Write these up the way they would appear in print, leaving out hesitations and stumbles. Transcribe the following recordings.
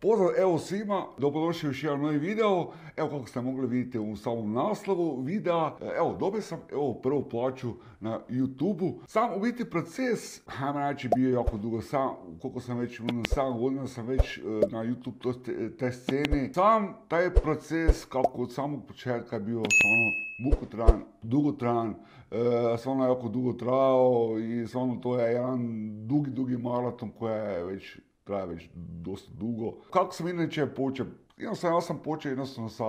Pozdrav evo svima, dobrodošli u još jedan novi video. Evo kako ste mogli vidjeti u samom naslovu videa, evo dobio sam prvu plaću na YouTube-u. Sam u biti proces, hajmo reći, bio jako dugo, koliko sam već, 7 godina sam već na YouTube te scene. Sam taj proces kako od samog početka je bio stvarno mukotrajan, dugotrajan, stvarno jako dugo trajao i stvarno to je jedan dugi maraton traje već dosta dugo. Kako sam inače počeo? Ja sam počeo jednostavno sa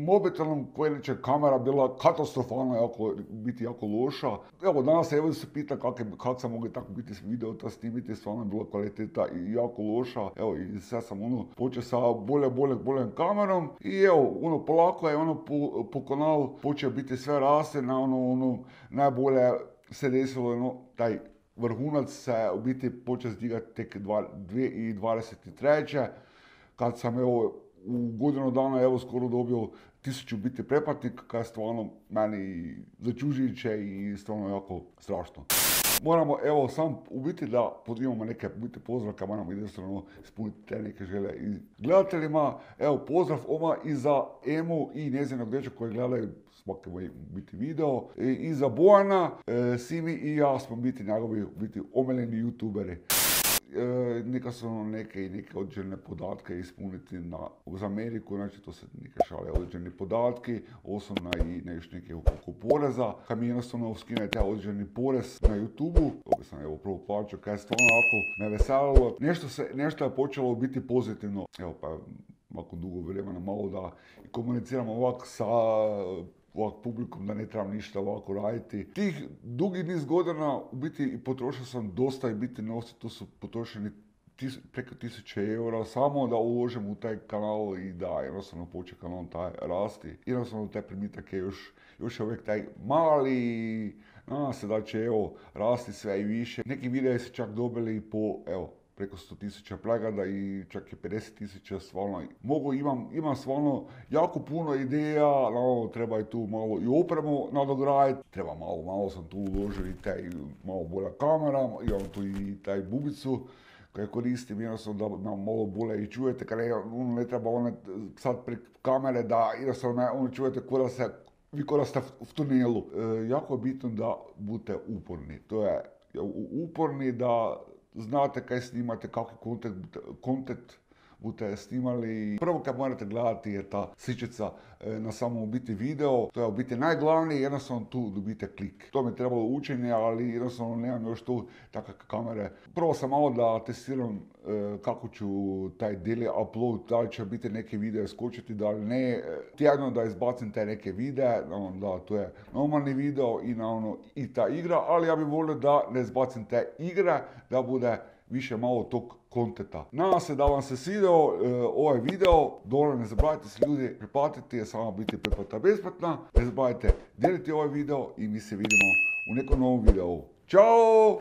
mobitelom koja inače kamera bila katastrofalna, biti jako loša. Evo danas evo se pita kako sam mogao tako biti video to snimiti, stvarno je bila kvaliteta i jako loša. Evo i sad sam počeo sa boljom kamerom i evo polako je po kanalu počeo biti sve raste na najbolje se desilo taj vrhunac se u biti počeo zdigati tek 2023. Kad sam u godinu dana skoro dobio 1000 biti pretplatnika, kad je stvarno meni začuđujuće i stvarno jako strašno. Moramo sam u biti da imamo neke pozdravke, moramo jednostavno ispuniti te neke želje i gledateljima. Evo pozdrav i za Emu i njezinog dečka koji gledaju svaki moj video. I za Bojana, Simi i ja smo njegovi omiljeni youtuberi. Neka su neke određene podatke ispuniti za Ameriku, znači to se neke šale određeni podatki, osobno i još neke oko poreza. Kad mi jednostavno skinete određeni porez na YouTube-u, ovdje sam prvo plaćao, kad je stvarno me veselilo, nešto je počelo biti pozitivno. Evo pa ovako dugo vremena malo da komuniciramo ovako sa publikom, da ne trebam ništa ovako raditi. Tih dugi niz godina u biti potrošio sam dosta i biti novci, to su potrošeni preko 1000 eura samo da uložim u taj kanal i da jednostavno počne kanal taj rasti. Jednostavno taj primitak je još uvijek taj mali, nadam se da će rasti sve i više. Neki videi su čak dobili po preko 100.000 pregleda i čak i 50.000 stvarno. Imam stvarno jako puno ideja, treba i tu malo i opremu nadograditi. Treba malo sam tu uložio i taj malo bolja kamera, imam tu i taj bubicu koju koristim jednostavno da malo bolje i čujete, kada ne treba sad prek kamere da jednostavno čujete ko da ste v tunelu. Jako je bitno da budete uporni, to je uporni da znate kaj snimate, kakvi kontent budete snimali. Prvo kad morate gledati je ta sličica na samom u biti video, to je u biti najglavnije, jednostavno tu dobite klik. To mi je trebalo učenje, ali jednostavno nemam još tu takve kamere. Prvo sam malo da testiram kako ću taj daily upload, da li će biti neke videe skočiti, da li ne. Tjedno da izbacim te neke videe, da to je normalni video i ta igra, ali ja bih volio da ne izbacim te igre, da bude više malo tog kontenta. Nadam se da vam se svidio ovaj video, dole ne zaboravite se ljudi preplatiti, je samo biti pretplata besplatna. Ne zaboravite dijeliti ovaj video i mi se vidimo u nekom novom videu. Ćao!